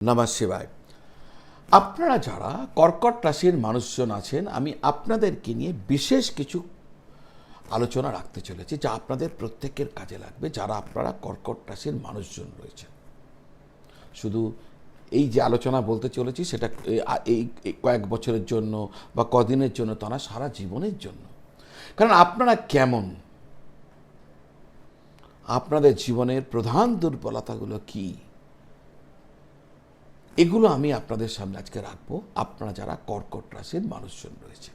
নমঃ শিবায়। আপনারা যারা কর্কট রাশির মানুষজন আছেন, আমি আপনাদেরকে নিয়ে বিশেষ কিছু আলোচনা রাখতে চলেছি যা আপনাদের প্রত্যেকের কাজে লাগবে, যারা আপনারা কর্কট রাশির মানুষজন রয়েছেন। শুধু এই যে আলোচনা বলতে চলেছি সেটা এই কয়েক বছরের জন্য বা কদিনের জন্য তা না, সারা জীবনের জন্য। কারণ আপনারা কেমন, আপনাদের জীবনের প্রধান দুর্বলতাগুলো কী, এগুলো আমি আপনাদের সামনে আজকে রাখবো, আপনারা যারা কর্কট রাশির মানুষজন রয়েছে।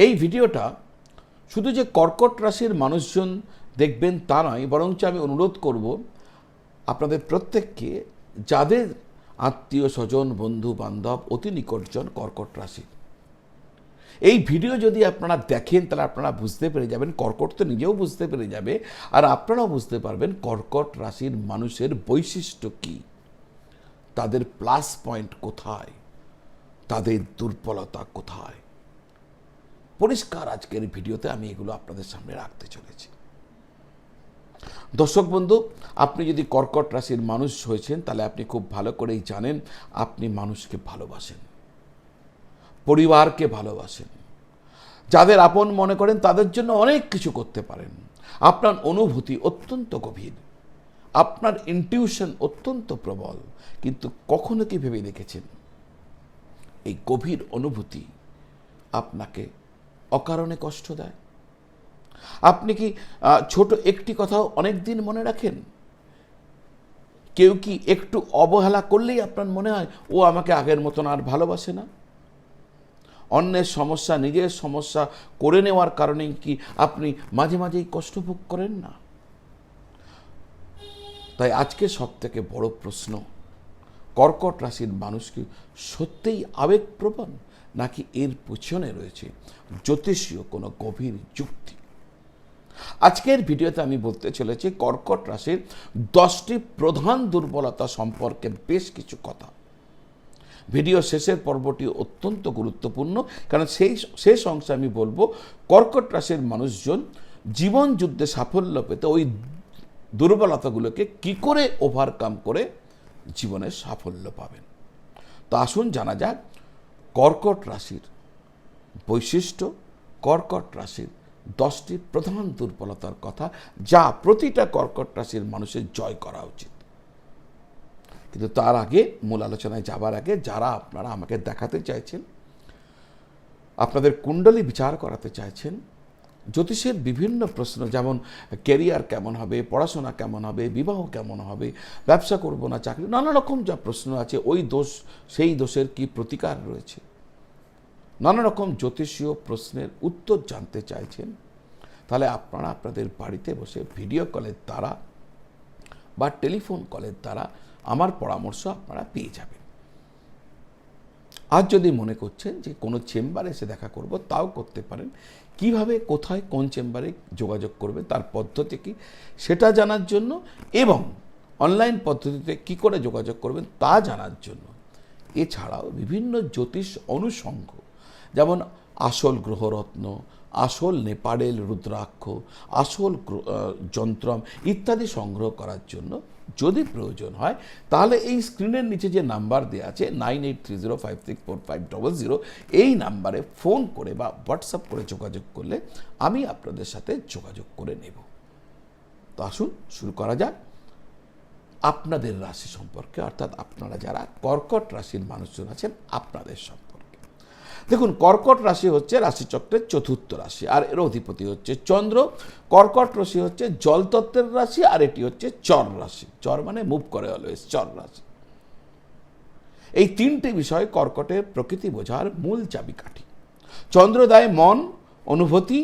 এই ভিডিওটা শুধু যে কর্কট রাশির মানুষজন দেখবেন তা নয়, বরঞ্চ আমি অনুরোধ করব আপনাদের প্রত্যেককে, যাদের আত্মীয় স্বজন বন্ধু বান্ধব অতি নিকটজন কর্কট রাশি, এই ভিডিও যদি আপনারা দেখেন তাহলে আপনারা বুঝতে পেরে যাবেন, কর্কট তো নিজেও বুঝতে পেরে যাবে, আর আপনারাও বুঝতে পারবেন কর্কট রাশির মানুষের বৈশিষ্ট্য কী, তাদের প্লাস পয়েন্ট কোথায়, তাদের দুর্বলতা কোথায়। পরিষ্কার আজকের ভিডিওতে আমি এগুলো আপনাদের সামনে রাখতে চলেছি। দর্শক বন্ধু, আপনি যদি কর্কট রাশির মানুষ হয়েছেন তাহলে আপনি খুব ভালো করেই জানেন আপনি মানুষকে ভালোবাসেন, পরিবারকে ভালোবাসেন, যাদের আপন মনে করেন তাদের জন্য অনেক কিছু করতে পারেন। আপনার অনুভূতি অত্যন্ত গভীর, আপনার ইনটিউশন অত্যন্ত প্রবল, কিন্তু কখনো কি ভেবে দেখেছেন এই গভীর অনুভূতি আপনাকে অকারণে কষ্ট দেয়? আপনি কি ছোট একটি কথাও অনেক দিন মনে রাখেন? কেউ কি একটু অবহেলা করলেই আপনার মনে হয় ও আমাকে আগের মতন আর ভালোবাসে না? অন্যের সমস্যা নিজের সমস্যা করে নেওয়ার কারণে কি আপনি মাঝে মাঝেই কষ্ট ভোগ করেন না? তাই আজকে সব থেকে বড় প্রশ্ন, কর্কট রাশির মানুষ কি সত্যিই আবেগপ্রবণ, নাকি এর পেছনে রয়েছে জ্যোতিষীয় কোনো গভীর যুক্তি? আজকের ভিডিওতে আমি বলতে চলেছি কর্কট রাশির 10টি প্রধান দুর্বলতা সম্পর্কে বেশ কিছু কথা। ভিডিও শেষের পর্বটি অত্যন্ত গুরুত্বপূর্ণ, কারণ শেষ অংশে আমি বলবো কর্কট রাশির মানুষজন জীবন যুদ্ধে সাফল্য পেতে ওই দুর্বলতাগুলোকে কি করে ওভারকাম করে জীবনে সাফল্য পাবেন। তো আসুন জানা যাক কর্কট রাশির বৈশিষ্ট্য, কর্কট রাশির 10টি প্রধান দুর্বলতার কথা, যা প্রতিটা কর্কট রাশির মানুষের জয় করা উচিত। কিন্তু তার আগে, মূল আলোচনায় যাবার আগে, যারা আপনারা আমাকে দেখাতে চাইছেন, আপনাদের কুণ্ডলী বিচার করাতে চাইছেন, জ্যোতিষের বিভিন্ন প্রশ্ন যেমন ক্যারিয়ার কেমন হবে, পড়াশোনা কেমন হবে, বিবাহ কেমন হবে, ব্যবসা করব না চাকরি, নানা রকম যা প্রশ্ন আছে, ওই দোষ সেই দোষের কি প্রতিকার রয়েছে, নানা রকম জ্যোতিষীয় প্রশ্নের উত্তর জানতে চাইছেন, তাহলে আপনারা আপনাদের বাড়িতে বসে ভিডিও কলের দ্বারা বা টেলিফোন কলের দ্বারা আমার পরামর্শ আপনারা পেয়ে যাবেন। আজ যদি মনে করছেন যে কোনো চেম্বারে এসে দেখা করব, তাও করতে পারেন। কিভাবে, কোথায়, কোন চেম্বারে যোগাযোগ করবে, তার পদ্ধতি কী সেটা জানার জন্য, এবং অনলাইন পদ্ধতিতে কি করে যোগাযোগ করবেন তা জানার জন্য। এছাড়াও বিভিন্ন জ্যোতিষ অনুষঙ্গ, যেমন আসল গ্রহরত্ন, আসল নেপালের রুদ্রাক্ষ, আসল যন্ত্রম ইত্যাদি সংগ্রহ করার জন্য যদি প্রয়োজন হয়, তাহলে এই স্ক্রিনের নিচে যে নাম্বার দেওয়া আছে 9830564500, এই নাম্বারে ফোন করে বা হোয়াটসঅ্যাপ করে যোগাযোগ করলে আমি আপনাদের সাথে যোগাযোগ করে নেব। তো আসুন শুরু করা যাক আপনাদের রাশি সম্পর্কে, অর্থাৎ আপনারা যারা কর্কট রাশির মানুষজন আছেন আপনাদের সম্পর্কে। দেখুন, কর্কট রাশি হচ্ছে রাশিচক্রের চতুর্থ রাশি, আর এর অধিপতি হচ্ছে চন্দ্র। কর্কট রাশি হচ্ছে জলতত্ত্বের রাশি, আর এটি হচ্ছে চর রাশি। চর মানে মুভ করে অলওয়েজ, চর রাশি। এই তিনটি বিষয় কর্কটের প্রকৃতি বোঝার মূল চাবিকাঠি। চন্দ্র দেয় মন, অনুভূতি,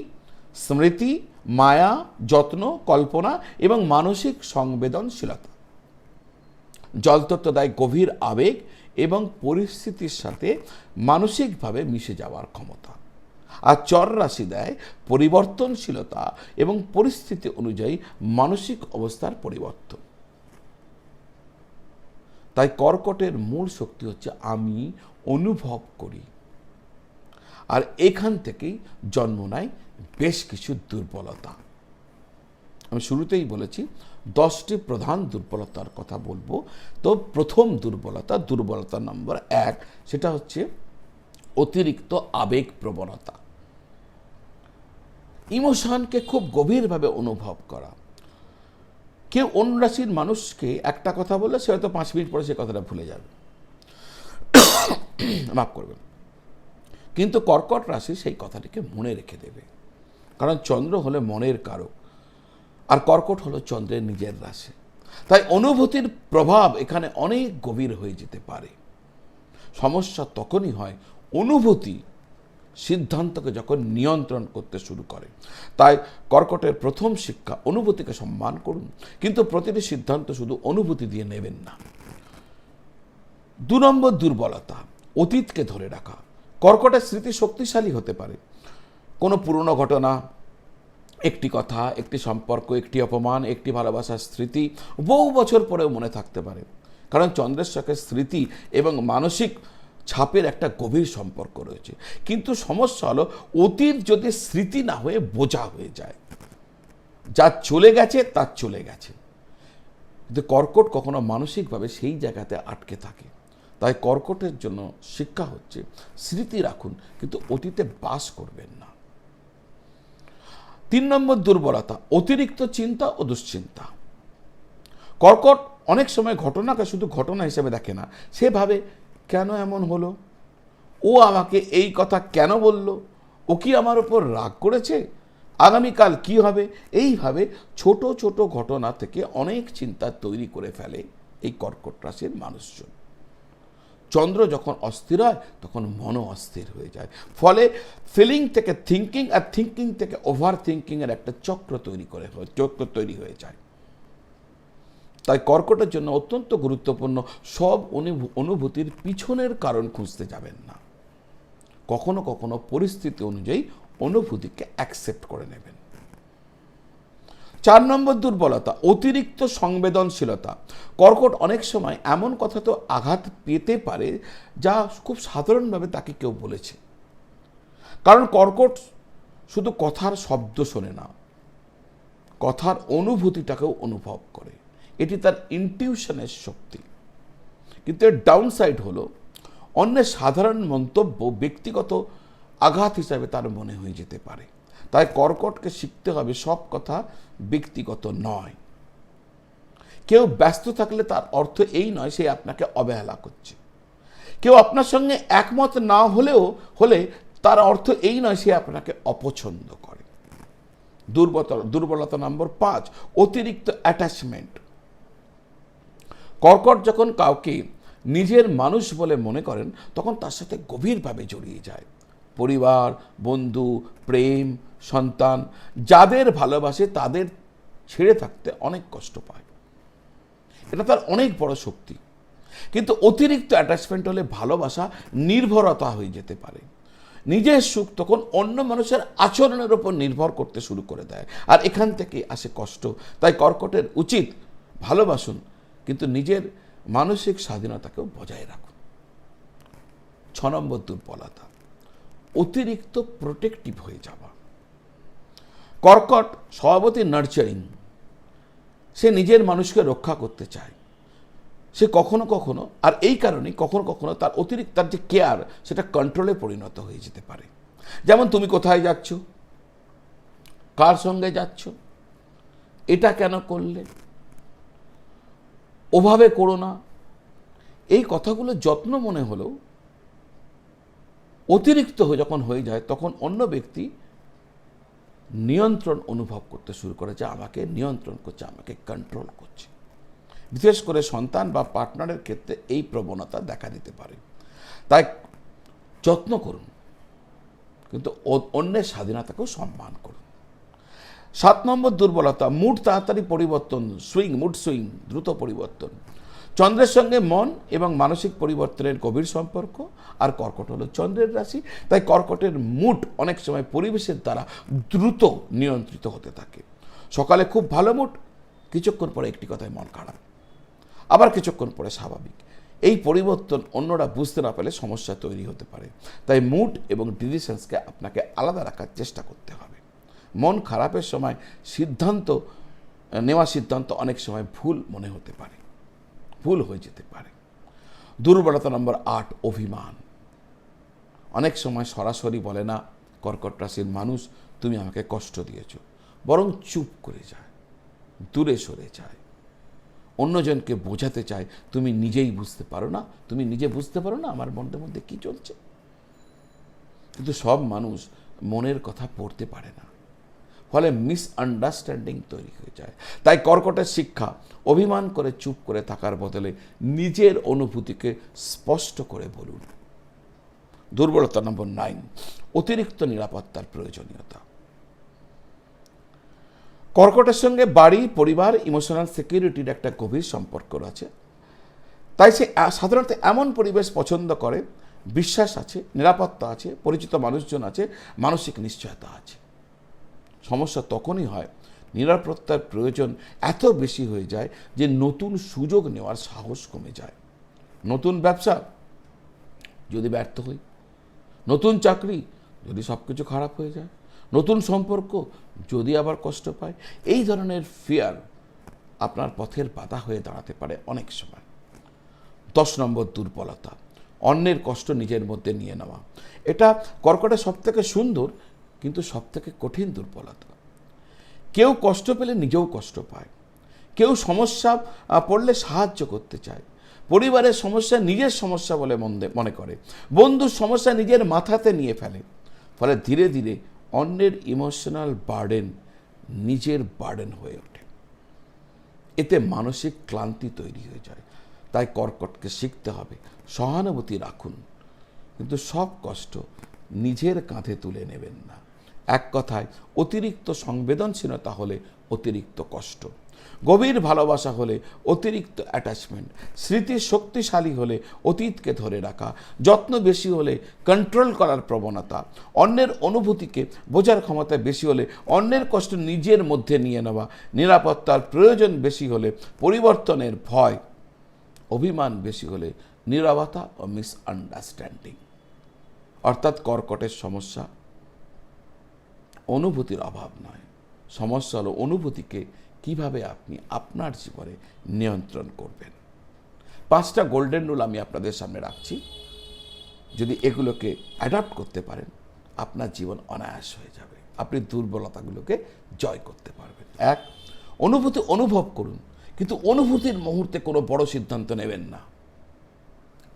স্মৃতি, মায়া, যত্ন, কল্পনা এবং মানসিক সংবেদনশীলতা। জলতত্ত্ব দেয় গভীর আবেগ এবং পরিস্থিতির সাথে মানসিকভাবে মিশে যাওয়ার ক্ষমতা, আর চর রাশি দেয় পরিবর্তনশীলতা এবং পরিস্থিতি অনুযায়ী মানসিক অবস্থার পরিবর্তন। তাই কর্কটের মূল শক্তি হচ্ছে আমি অনুভব করি, আর এখান থেকেই জন্ম নেয় বেশ কিছু দুর্বলতা। আমি শুরুতেই বলেছি 10টি প্রধান দুর্বলতার কথা বলবো। তো প্রথম দুর্বলতা নম্বর 1, সেটা হচ্ছে অতিরিক্ত আবেগ প্রবণতা। ইমোশনকে খুব গভীরভাবে অনুভব করা। কেউ অন্য রাশির মানুষকে একটা কথা বললে সে হয়তো 5 মিনিট পরে সে কথাটা ভুলে যাবে, মাফ করবেন, কিন্তু কর্কট রাশি সেই কথাটিকে মনে রেখে দেবে, কারণ চন্দ্র হলো মনের কারক আর কর্কট হলো চন্দ্রের নিজের রাশি। তাই অনুভূতির প্রভাব এখানে অনেক গভীর হয়ে যেতে পারে। সমস্যা তখনই হয় অনুভূতি সিদ্ধান্তকে যখন নিয়ন্ত্রণ করতে শুরু করে। তাই কর্কটের প্রথম শিক্ষা, অনুভূতিকে সম্মান করুন, কিন্তু প্রতিটি সিদ্ধান্ত শুধু অনুভূতি দিয়ে নেবেন না। 2 নম্বর দুর্বলতা, অতীতকে ধরে রাখা। কর্কটের স্মৃতি শক্তিশালী হতে পারে। কোনো পুরনো ঘটনা, একটি কথা, একটি সম্পর্ক, একটি অপমান, একটি ভালোবাসার স্মৃতি বহু বছর পরেও মনে থাকতে পারে, কারণ চন্দ্রের সাথে স্মৃতি এবং মানসিক ছাপের একটা গভীর সম্পর্ক রয়েছে। কিন্তু সমস্যা হলো অতীত যদি স্মৃতি না হয়ে বোঝা হয়ে যায়, যা চলে গেছে তা চলে গেছে। কিন্তু কর্কট কখনো মানসিকভাবে সেই জায়গাতে আটকে থাকে। তাই কর্কটের জন্য শিক্ষা হচ্ছে স্মৃতি রাখুন, কিন্তু অতীতে বাস করবেন না। 3 নম্বর দুর্বলতা, অতিরিক্ত চিন্তা ও দুশ্চিন্তা। কর্কট অনেক সময় ঘটনাকে শুধু ঘটনা হিসেবে দেখে না, সে ভাবে কেন এমন হলো, ও আমাকে এই কথা কেন বলল, ও কি আমার উপর রাগ করেছে, আগামীকাল কি হবে। এইভাবে ছোট ছোট ঘটনা থেকে অনেক চিন্তা তৈরি করে ফেলে এই কর্কট রাশির মানুষজন। চন্দ্র যখন অস্থির হয় তখন মনও অস্থির হয়ে যায়, ফলে ফিলিং থেকে থিঙ্কিং আর থিঙ্কিং থেকে ওভার থিঙ্কিং এর একটা চক্র তৈরি হয়ে যায়। তাই কর্কটের জন্য অত্যন্ত গুরুত্বপূর্ণ, সব অনুভূতির পিছনের কারণ খুঁজতে যাবেন না। কখনো কখনো পরিস্থিতি অনুযায়ী অনুভূতিকে অ্যাকসেপ্ট করে নেবেন। 4 নম্বর দুর্বলতা, অতিরিক্ত সংবেদনশীলতা। কর্কট অনেক সময় এমন কথা তো আঘাত পেতে পারে যা খুব সাধারণভাবে তাকে কেউ বলেছে, কারণ কর্কট শুধু কথার শব্দ শোনে না, কথার অনুভূতিটাকেও অনুভব করে। এটি তার ইনটিউশনের শক্তি। কিন্তু এর ডাউনসাইড হলো অন্যের সাধারণ মন্তব্য ব্যক্তিগত আঘাত হিসাবে তার মনে হয়ে যেতে পারে। তাই কর্কটকে শিখতে হবে সব কথা ব্যক্তিগত নয়। কেউ ব্যস্ত থাকলে তার অর্থ এই নয় সে আপনাকে অবহেলা করছে। কেউ আপনার সঙ্গে একমত না হলে তার অর্থ এই নয় সে আপনাকে অপছন্দ করে। দুর্বলতা নম্বর 5, অতিরিক্ত অ্যাটাচমেন্ট। কর্কট যখন কাউকে নিজের মানুষ বলে মনে করেন তখন তার সাথে গভীরভাবে জড়িয়ে যায়। পরিবার, বন্ধু, প্রেম, সন্তান, যাদের ভালোবাসে তাদের ছেড়ে থাকতে অনেক কষ্ট পায়। এটা তার অনেক বড় শক্তি। কিন্তু অতিরিক্ত অ্যাটাচমেন্ট হলে ভালোবাসা নির্ভরতা হয়ে যেতে পারে। নিজের সুখ তখন অন্য মানুষের আচরণের উপর নির্ভর করতে শুরু করে দেয়, আর এখান থেকে আসে কষ্ট। তাই কর্কটের উচিত ভালোবাসুন, কিন্তু নিজের মানসিক স্বাধীনতাকেও বজায় রাখুন। 6 নম্বর দুর্বলতা, অতিরিক্ত প্রোটেক্টিভ হয়ে যাওয়া। কর্কট স্বভাবতই নার্চারিং, সে নিজের মানুষকে রক্ষা করতে চায়। সে কখনো কখনো, আর এই কারণে কখনো কখনো তার অতিরিক্ত তার যে কেয়ার সেটা কন্ট্রোলে পরিণত হয়ে যেতে পারে। যেমন তুমি কোথায় যাচ্ছ, কার সঙ্গে যাচ্ছ, এটা কেন করলে, ওভাবে করো না। এই কথাগুলো যত্ন মনে হলেও অতিরিক্ত যখন হয়ে যায় তখন অন্য ব্যক্তি নিয়ন্ত্রণ অনুভব করতে শুরু করে, যে আমাকে নিয়ন্ত্রণ করছে, আমাকে কন্ট্রোল করছে। বিশেষ করে সন্তান বা পার্টনারের ক্ষেত্রে এই প্রবণতা দেখা দিতে পারে। তাই যত্ন করুন, কিন্তু অন্যের স্বাধীনতাকেও সম্মান করুন। 7 নম্বর দুর্বলতা, মুড তাড়াতাড়ি পরিবর্তন, মুড সুইং, দ্রুত পরিবর্তন। চন্দ্রের সঙ্গে মন এবং মানসিক পরিবর্তনের গভীর সম্পর্ক, আর কর্কট হলো চন্দ্রের রাশি। তাই কর্কটের মুড অনেক সময় পরিবেশের দ্বারা দ্রুত নিয়ন্ত্রিত হতে থাকে। সকালে খুব ভালো মুড, কিছুক্ষণ পরে একটি কথায় মন খারাপ, আবার কিছুক্ষণ পরে স্বাভাবিক। এই পরিবর্তন অন্যরা বুঝতে না পেলে সমস্যা তৈরি হতে পারে। তাই মুড এবং ডিসিশনসকে আপনাকে আলাদা রাখার চেষ্টা করতে হবে। মন খারাপের সময় সিদ্ধান্ত নেওয়া সিদ্ধান্ত অনেক সময় ভুল মনে হতে পারে, ভুল হয়ে যেতে পারে। দুর্বলতা নম্বর 8, অভিমান। অনেক সময় সরাসরি বলে না কর্কট রাশির মানুষ, তুমি আমাকে কষ্ট দিয়েছ, বরং চুপ করে যায়, দূরে সরে যায়, অন্যজনকে বোঝাতে চায় তুমি নিজেই বুঝতে পারো না, তুমি নিজে বুঝতে পারো না আমার মনের মধ্যে কি চলছে। কিন্তু সব মানুষ মনের কথা পড়তে পারে না, ফলে মিসআন্ডারস্ট্যান্ডিং তৈরি হয়ে যায়। তাই কর্কটের শিক্ষা, অভিমান করে চুপ করে থাকার বদলে নিজের অনুভূতিকে স্পষ্ট করে বলুন। দুর্বলতা নম্বর 9, অতিরিক্ত নিরাপত্তার প্রয়োজনীয়তা। কর্কটের সঙ্গে বাড়ি, পরিবার, ইমোশনাল সিকিউরিটির একটা গভীর সম্পর্ক আছে। তাই সে সাধারণত এমন পরিবেশ পছন্দ করে, বিশ্বাস আছে, নিরাপত্তা আছে, পরিচিত মানুষজন আছে, মানসিক নিশ্চয়তা আছে। সমস্যা তখনই হয় নিরাপত্তার প্রয়োজন এত বেশি হয়ে যায় যে নতুন সুযোগ নেওয়ার সাহস কমে যায়। নতুন ব্যবসা যদি ব্যর্থ হই, নতুন চাকরি যদি সব কিছু খারাপ হয়ে যায়, নতুন সম্পর্ক যদি আবার কষ্ট পায়, এই ধরনের ফিয়ার আপনার পথের বাধা হয়ে দাঁড়াতে পারে অনেক সময়। 10 নম্বর, দুর্বলতা, অন্যের কষ্ট নিজের মধ্যে নিয়ে নেওয়া। এটা কর্কটের সবথেকে সুন্দর কিন্তু সবথেকে কঠিন দুর্বলতা। কেউ কষ্ট পেলে নিজেও কষ্ট পায়, কেউ সমস্যা পড়লে সাহায্য করতে চায়, পরিবারের সমস্যা নিজের সমস্যা বলে মনে করে, বন্ধুর সমস্যা নিজের মাথাতে নিয়ে ফেলে। ফলে ধীরে ধীরে অন্যের ইমোশনাল বার্ডেন নিজের বার্ডেন হয়ে ওঠে। এতে মানসিক ক্লান্তি তৈরি হয়ে যায়। তাই কর্কটকে শিখতে হবে সহানুভূতি রাখুন, কিন্তু সব কষ্ট নিজের কাঁধে তুলে নেবেন না। এক কথায়, অতিরিক্ত সংবেদনশীলতা হলে অতিরিক্ত কষ্ট, গভীর ভালোবাসা হলে অতিরিক্ত অ্যাটাচমেন্ট, স্মৃতি শক্তিশালী হলে অতীতকে ধরে রাখা, যত্ন বেশি হলে কন্ট্রোল করার প্রবণতা, অন্যের অনুভূতিকে বোঝার ক্ষমতা বেশি হলে অন্যের কষ্ট নিজের মধ্যে নিয়ে নেওয়া, নিরাপত্তার প্রয়োজন বেশি হলে পরিবর্তনের ভয়, অভিমান বেশি হলে নীরবতা ও মিসআন্ডারস্ট্যান্ডিং। অর্থাৎ কর্কটের সমস্যা অনুভূতির অভাব নয়, সমস্যা হলো অনুভূতিকে কিভাবে আপনি আপনার জীবনে নিয়ন্ত্রণ করবেন। 5টা গোল্ডেন রুল আমি আপনাদের সামনে রাখছি, যদি এগুলোকে অ্যাডাপ্ট করতে পারেন আপনার জীবন অনায়াস হয়ে যাবে, আপনি দুর্বলতাগুলোকে জয় করতে পারবেন। 1, অনুভূতি অনুভব করুন, কিন্তু অনুভূতির মুহূর্তে কোনো বড় সিদ্ধান্ত নেবেন না।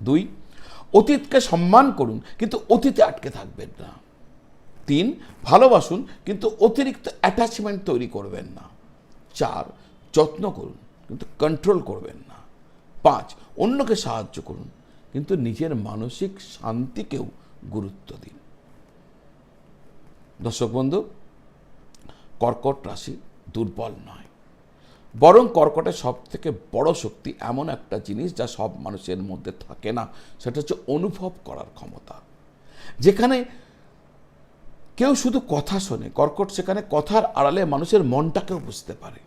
2, অতীতকে সম্মান করুন, কিন্তু অতীতে আটকে থাকবেন না। 3, ভালোবাসুন, কিন্তু অতিরিক্ত অ্যাটাচমেন্ট তৈরি করবেন না। 4, যত্ন করুন, কিন্তু কন্ট্রোল করবেন না। 5, অন্যকে সাহায্য করুন, কিন্তু নিজের মানসিক শান্তিকেও গুরুত্ব দিন। দর্শক বন্ধু, কর্কট রাশি দুর্বল নয়, বরং কর্কটের সব থেকে বড় শক্তি এমন একটা জিনিস যা সব মানুষের মধ্যে থাকে না, সেটা হচ্ছে অনুভব করার ক্ষমতা। যেখানে কেউ শুধু কথা শোনে, কর্কট সেখানে কথার আড়ালে মানুষের মনটাকেও বুঝতে পারে।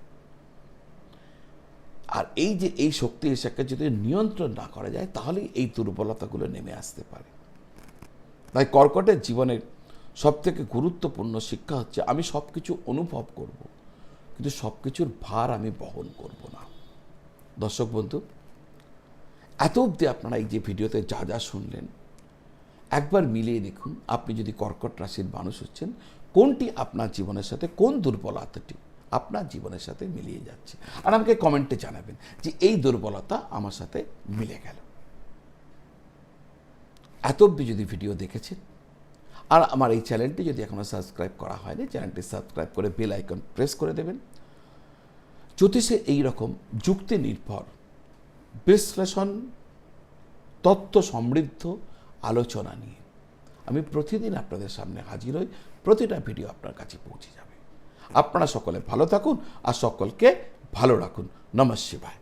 আর এই যে এই শক্তি এসেকে যদি নিয়ন্ত্রণ না করা যায়, তাহলে এই দুর্বলতাগুলো নেমে আসতে পারে। তাই কর্কটের জীবনের সব থেকে গুরুত্বপূর্ণ শিক্ষা হচ্ছে আমি সব কিছু অনুভব করব, কিন্তু সব কিছুর ভার আমি বহন করব না। দর্শক বন্ধু, এত অবধি আপনারা এই যে ভিডিওতে যা যা শুনলেন, একবার মিলিয়ে দেখুন আপনি যদি কর্কট রাশির মানুষ হচ্ছেন, কোনটি আপনার জীবনের সাথে, কোন দুর্বলতাটি আপনার জীবনের সাথে মিলিয়ে যাচ্ছে। আর আমাকে কমেন্টে জানাবেন যে এই দুর্বলতা আমার সাথে মিলে গেল। এত অবধি যদি ভিডিও দেখেছেন আর আমার এই চ্যানেলটি যদি এখনো সাবস্ক্রাইব করা হয়নি, চ্যানেলটি সাবস্ক্রাইব করে বেল আইকন প্রেস করে দেবেন। জ্যোতিষে এইরকম যুক্তি নির্ভর, বিশ্লেষণ, তথ্য সমৃদ্ধ আলোচনা নিয়ে আমি প্রতিদিন আপনাদের সামনে হাজির হই, প্রতিটা ভিডিও আপনার কাছে পৌঁছে যাবে। আপনারা সকলে ভালো থাকুন আর সকলকে ভালো রাখুন। নমঃ শিবায়।